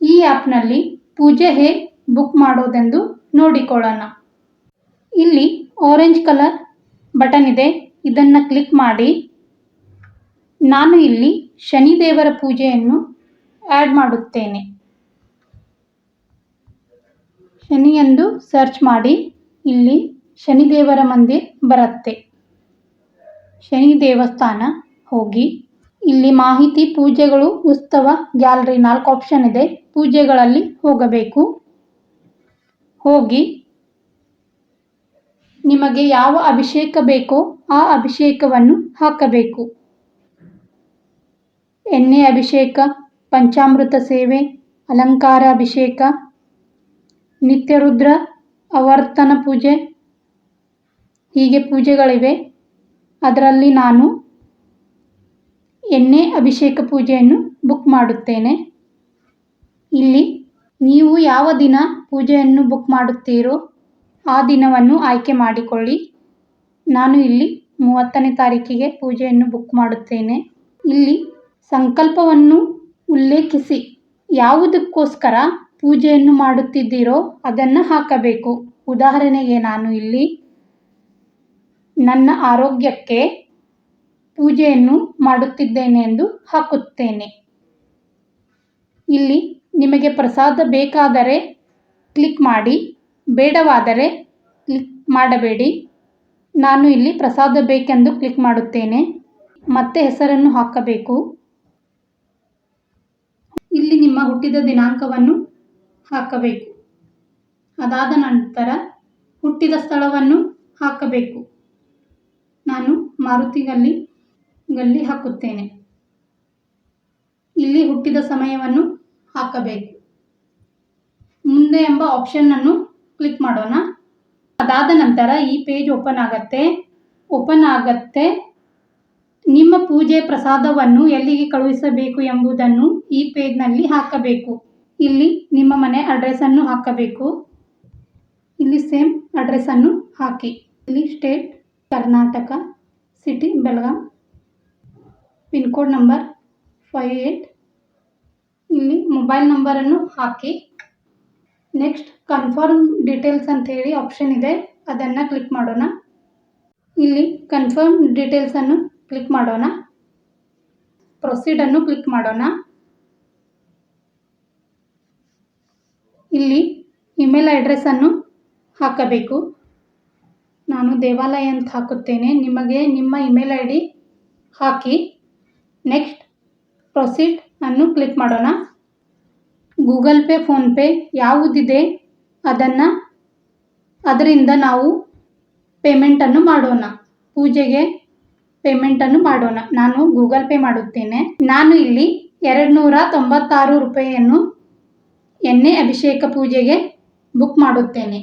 ಈ ಆ್ಯಪ್ನಲ್ಲಿ ಪೂಜೆ ಹೇಗೆ ಬುಕ್ ಮಾಡೋದೆಂದು ನೋಡಿಕೊಳ್ಳೋಣ. ಇಲ್ಲಿ ಆರೆಂಜ್ ಕಲರ್ ಬಟನ್ ಇದೆ, ಇದನ್ನು ಕ್ಲಿಕ್ ಮಾಡಿ. ನಾನು ಇಲ್ಲಿ ಶನಿದೇವರ ಪೂಜೆಯನ್ನು ಆ್ಯಡ್ ಮಾಡುತ್ತೇನೆ. ಶನಿ ಎಂದು ಸರ್ಚ್ ಮಾಡಿ. ಇಲ್ಲಿ ಶನಿದೇವರ ಮಂದಿರ ಬರುತ್ತೆ. ಶನಿ ದೇವಸ್ಥಾನ ಹೋಗಿ ಇಲ್ಲಿ ಮಾಹಿತಿ, ಪೂಜೆಗಳು, ಉತ್ಸವ, ಗ್ಯಾಲರಿ 4 ಆಪ್ಷನ್ ಇದೆ. ಪೂಜೆಗಳಲ್ಲಿ ಹೋಗಬೇಕು. ಹೋಗಿ ನಿಮಗೆ ಯಾವ ಅಭಿಷೇಕ ಬೇಕೋ ಆ ಅಭಿಷೇಕವನ್ನು ಹಾಕಬೇಕು. ಎಣ್ಣೆ ಅಭಿಷೇಕ, ಪಂಚಾಮೃತ ಸೇವೆ, ಅಲಂಕಾರ ಅಭಿಷೇಕ, ನಿತ್ಯರುದ್ರ, ಆವರ್ತನ ಪೂಜೆ, ಹೀಗೆ ಪೂಜೆಗಳಿವೆ. ಅದರಲ್ಲಿ ನಾನು ಎಣ್ಣೆ ಅಭಿಷೇಕ ಪೂಜೆಯನ್ನು ಬುಕ್ ಮಾಡುತ್ತೇನೆ. ಇಲ್ಲಿ ನೀವು ಯಾವ ದಿನ ಪೂಜೆಯನ್ನು ಬುಕ್ ಮಾಡುತ್ತೀರೋ ಆ ದಿನವನ್ನು ಆಯ್ಕೆ ಮಾಡಿಕೊಳ್ಳಿ. ನಾನು ಇಲ್ಲಿ 30ನೇ ತಾರೀಕಿಗೆ ಪೂಜೆಯನ್ನು ಬುಕ್ ಮಾಡುತ್ತೇನೆ. ಇಲ್ಲಿ ಸಂಕಲ್ಪವನ್ನು ಉಲ್ಲೇಖಿಸಿ ಯಾವುದಕ್ಕೋಸ್ಕರ ಪೂಜೆಯನ್ನು ಮಾಡುತ್ತಿದ್ದೀರೋ ಅದನ್ನು ಹಾಕಬೇಕು. ಉದಾಹರಣೆಗೆ ನಾನು ಇಲ್ಲಿ ನನ್ನ ಆರೋಗ್ಯಕ್ಕೆ ಪೂಜೆಯನ್ನು ಮಾಡುತ್ತಿದ್ದೇನೆ ಎಂದು ಹಾಕುತ್ತೇನೆ. ಇಲ್ಲಿ ನಿಮಗೆ ಪ್ರಸಾದ ಬೇಕಾದರೆ ಕ್ಲಿಕ್ ಮಾಡಿ, ಬೇಡವಾದರೆ ಕ್ಲಿಕ್ ಮಾಡಬೇಡಿ. ನಾನು ಇಲ್ಲಿ ಪ್ರಸಾದ ಬೇಕೆಂದು ಕ್ಲಿಕ್ ಮಾಡುತ್ತೇನೆ. ಮತ್ತೆ ಹೆಸರನ್ನು ಹಾಕಬೇಕು. ಇಲ್ಲಿ ನಿಮ್ಮ ಹುಟ್ಟಿದ ದಿನಾಂಕವನ್ನು ಹಾಕಬೇಕು. ಅದಾದ ನಂತರ ಹುಟ್ಟಿದ ಸ್ಥಳವನ್ನು ಹಾಕಬೇಕು. ನಾನು ಮಾರುತಿ ಗಲ್ಲಿ ಹಾಕುತ್ತೇನೆ. ಇಲ್ಲಿ ಹುಟ್ಟಿದ ಸಮಯವನ್ನು ಹಾಕಬೇಕು. ಮುಂದೆ ಎಂಬ ಆಪ್ಷನ್ ಅನ್ನು ಕ್ಲಿಕ್ ಮಾಡೋಣ. ಅದಾದ ನಂತರ ಈ ಪೇಜ್ ಓಪನ್ ಆಗತ್ತೆ. ನಿಮ್ಮ ಪೂಜೆ ಪ್ರಸಾದವನ್ನು ಎಲ್ಲಿಗೆ ಕಳುಹಿಸಬೇಕು ಎಂಬುದನ್ನು ಈ ಪೇಜ್ನಲ್ಲಿ ಹಾಕಬೇಕು. ಇಲ್ಲಿ ನಿಮ್ಮ ಮನೆ ಅಡ್ರೆಸ್ಸನ್ನು ಹಾಕಬೇಕು. ಇಲ್ಲಿ ಸೇಮ್ ಅಡ್ರೆಸ್ಸನ್ನು ಹಾಕಿ. ಇಲ್ಲಿ state Karnataka, city Belgaum, pin code number 58. ಇಲ್ಲಿ ಮೊಬೈಲ್ ನಂಬರನ್ನು ಹಾಕಿ. ನೆಕ್ಸ್ಟ್ ಕನ್ಫರ್ಮ್ ಡೀಟೇಲ್ಸ್ ಅಂತ ಹೇಳಿ ಆಪ್ಷನ್ ಇದೆ, ಅದನ್ನು ಕ್ಲಿಕ್ ಮಾಡೋಣ. ಇಲ್ಲಿ ಕನ್ಫರ್ಮ್ ಡೀಟೇಲ್ಸನ್ನು ಕ್ಲಿಕ್ ಮಾಡೋಣ. ಪ್ರೊಸೀಡನ್ನು ಕ್ಲಿಕ್ ಮಾಡೋಣ. ಇಲ್ಲಿ ಇಮೇಲ್ ಅಡ್ರೆಸ್ಸನ್ನು ಹಾಕಬೇಕು. ನಾನು ದೇವಾಲಯ ಅಂತ ಹಾಕುತ್ತೇನೆ. ನಿಮಗೆ ನಿಮ್ಮ ಇಮೇಲ್ ID ಹಾಕಿ. ನೆಕ್ಸ್ಟ್ ಪ್ರೊಸೀಡ್ ಅನ್ನು ಕ್ಲಿಕ್ ಮಾಡೋಣ. ಗೂಗಲ್ ಪೇ, ಫೋನ್ಪೇ ಯಾವುದಿದೆ ಅದರಿಂದ ನಾವು ಪೇಮೆಂಟನ್ನು ಮಾಡೋಣ. ಪೂಜೆಗೆ ಪೇಮೆಂಟನ್ನು ಮಾಡೋಣ. ನಾನು ಗೂಗಲ್ ಪೇ ಮಾಡುತ್ತೇನೆ. ನಾನು ಇಲ್ಲಿ 296 ರೂಪಾಯಿಯನ್ನು ಎಣ್ಣೆ ಅಭಿಷೇಕ ಪೂಜೆಗೆ ಬುಕ್ ಮಾಡುತ್ತೇನೆ.